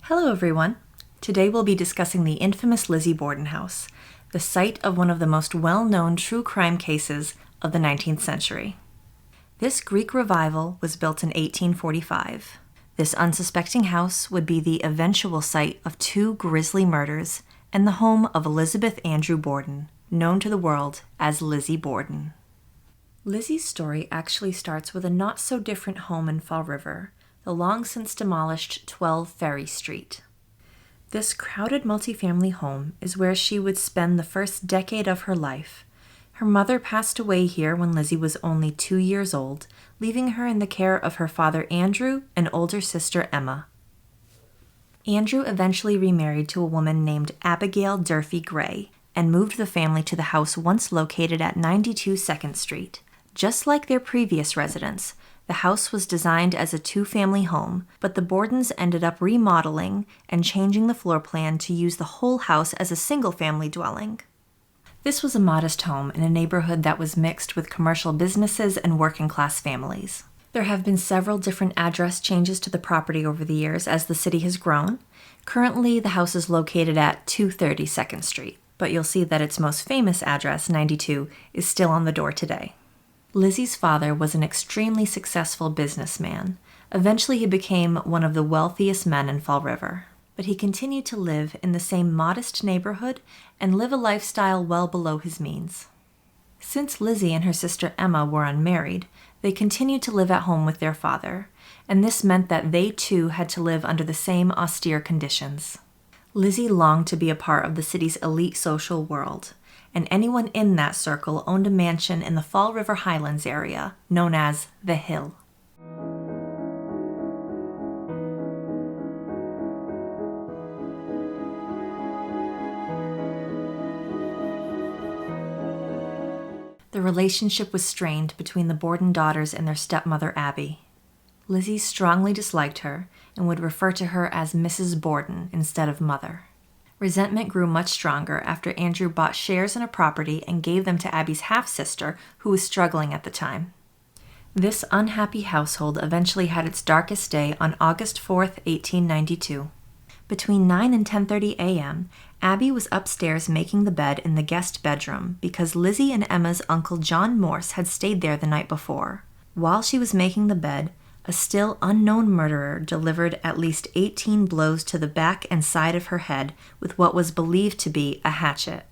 Hello everyone. Today we'll be discussing the infamous Lizzie Borden house, the site of one of the most well-known true crime cases of the 19th century. This Greek revival was built in 1845. This unsuspecting house would be the eventual site of two grisly murders and the home of Elizabeth Andrew Borden, known to the world as Lizzie Borden. Lizzie's story actually starts with a not-so-different home in Fall River, the long-since demolished 12 Ferry Street. This crowded multifamily home is where she would spend the first decade of her life. Her mother passed away here when Lizzie was only 2 years old, leaving her in the care of her father Andrew and older sister Emma. Andrew eventually remarried to a woman named Abigail Durfee Gray and moved the family to the house once located at 92 2nd Street. Just like their previous residence, the house was designed as a two-family home, but the Bordens ended up remodeling and changing the floor plan to use the whole house as a single-family dwelling. This was a modest home in a neighborhood that was mixed with commercial businesses and working-class families. There have been several different address changes to the property over the years as the city has grown. Currently, the house is located at 230 2nd Street, but you'll see that its most famous address, 92, is still on the door today. Lizzie's father was an extremely successful businessman. Eventually, he became one of the wealthiest men in Fall River. But he continued to live in the same modest neighborhood and live a lifestyle well below his means. Since Lizzie and her sister Emma were unmarried, they continued to live at home with their father, and this meant that they too had to live under the same austere conditions. Lizzie longed to be a part of the city's elite social world, and anyone in that circle owned a mansion in the Fall River Highlands area, known as The Hill. The relationship was strained between the Borden daughters and their stepmother Abby. Lizzie strongly disliked her and would refer to her as Mrs. Borden instead of mother. Resentment grew much stronger after Andrew bought shares in a property and gave them to Abby's half-sister, who was struggling at the time. This unhappy household eventually had its darkest day on August 4th, 1892. Between 9 and 10:30 a.m., Abby was upstairs making the bed in the guest bedroom because Lizzie and Emma's uncle John Morse had stayed there the night before. While she was making the bed, a still unknown murderer delivered at least 18 blows to the back and side of her head with what was believed to be a hatchet.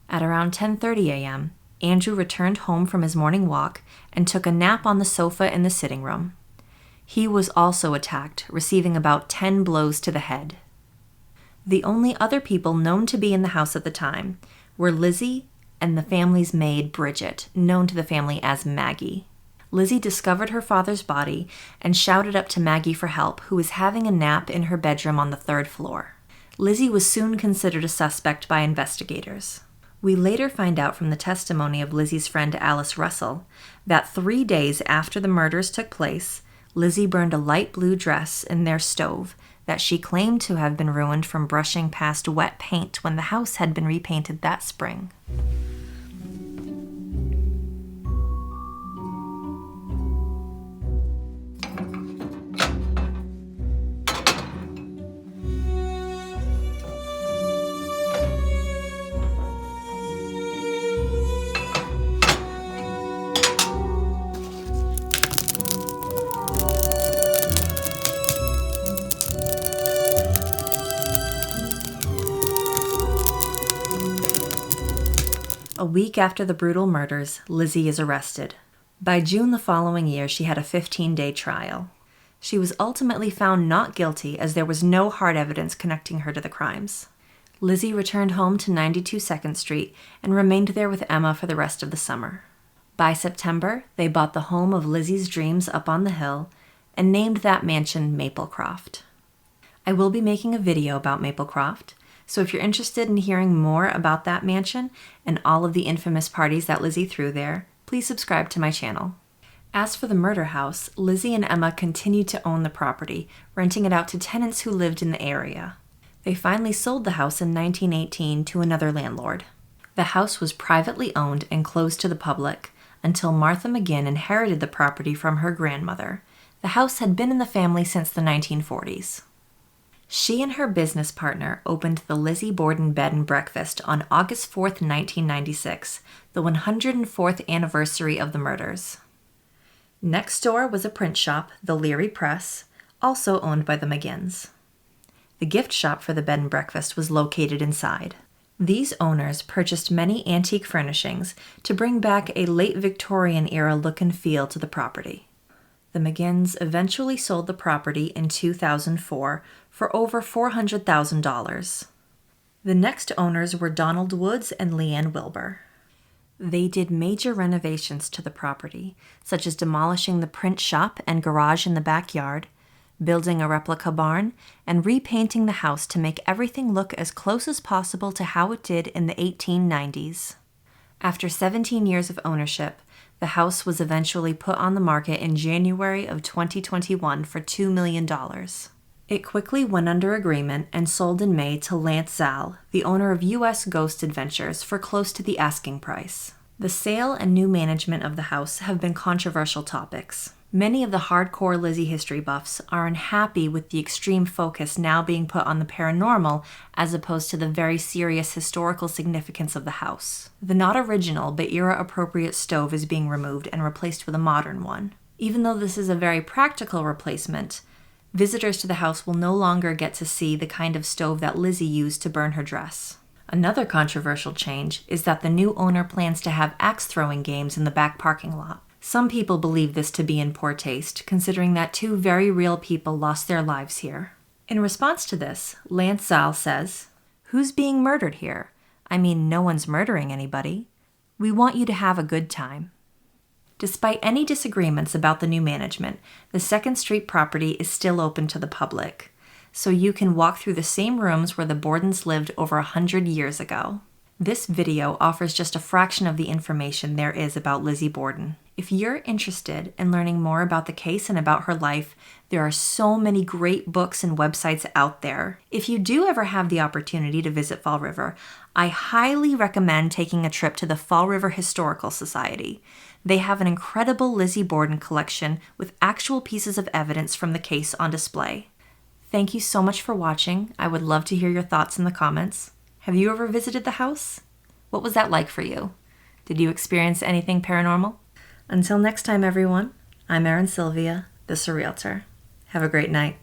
At around 10:30 a.m., Andrew returned home from his morning walk and took a nap on the sofa in the sitting room. He was also attacked, receiving about 10 blows to the head. The only other people known to be in the house at the time were Lizzie and the family's maid, Bridget, known to the family as Maggie. Lizzie discovered her father's body and shouted up to Maggie for help, who was having a nap in her bedroom on the 3rd floor. Lizzie was soon considered a suspect by investigators. We later find out from the testimony of Lizzie's friend Alice Russell that 3 days after the murders took place, Lizzie burned a light blue dress in their stove that she claimed to have been ruined from brushing past wet paint when the house had been repainted that spring. A week after the brutal murders, Lizzie is arrested. By June the following year, she had a 15-day trial. She was ultimately found not guilty as there was no hard evidence connecting her to the crimes. Lizzie returned home to 92 2nd Street and remained there with Emma for the rest of the summer. By September, they bought the home of Lizzie's dreams up on the hill and named that mansion Maplecroft. I will be making a video about Maplecroft, so if you're interested in hearing more about that mansion and all of the infamous parties that Lizzie threw there, please subscribe to my channel. As for the murder house, Lizzie and Emma continued to own the property, renting it out to tenants who lived in the area. They finally sold the house in 1918 to another landlord. The house was privately owned and closed to the public until Martha McGinn inherited the property from her grandmother. The house had been in the family since the 1940s. She and her business partner opened the Lizzie Borden Bed and Breakfast on August 4th, 1996, the 104th anniversary of the murders. Next door was a print shop, the Leary Press, also owned by the McGinns. The gift shop for the bed and breakfast was located inside. These owners purchased many antique furnishings to bring back a late Victorian era look and feel to the property. The McGinns eventually sold the property in 2004 for over $400,000. The next owners were Donald Woods and Leanne Wilbur. They did major renovations to the property, such as demolishing the print shop and garage in the backyard, building a replica barn, and repainting the house to make everything look as close as possible to how it did in the 1890s. After 17 years of ownership, the house was eventually put on the market in January of 2021 for $2 million. It quickly went under agreement and sold in May to Lance Zal, the owner of U.S. Ghost Adventures, for close to the asking price. The sale and new management of the house have been controversial topics. Many of the hardcore Lizzie history buffs are unhappy with the extreme focus now being put on the paranormal as opposed to the very serious historical significance of the house. The not original but era-appropriate stove is being removed and replaced with a modern one. Even though this is a very practical replacement, visitors to the house will no longer get to see the kind of stove that Lizzie used to burn her dress. Another controversial change is that the new owner plans to have axe-throwing games in the back parking lot. Some people believe this to be in poor taste, considering that 2 very real people lost their lives here. In response to this, Lance Zal says, "Who's being murdered here? I mean, no one's murdering anybody. We want you to have a good time." Despite any disagreements about the new management, the 2nd Street property is still open to the public, so you can walk through the same rooms where the Bordens lived over 100 years ago. This video offers just a fraction of the information there is about Lizzie Borden. If you're interested in learning more about the case and about her life, there are so many great books and websites out there. If you do ever have the opportunity to visit Fall River, I highly recommend taking a trip to the Fall River Historical Society. They have an incredible Lizzie Borden collection with actual pieces of evidence from the case on display. Thank you so much for watching. I would love to hear your thoughts in the comments. Have you ever visited the house? What was that like for you? Did you experience anything paranormal? Until next time, everyone, I'm Erin Sylvia, the Surrealtor. Have a great night.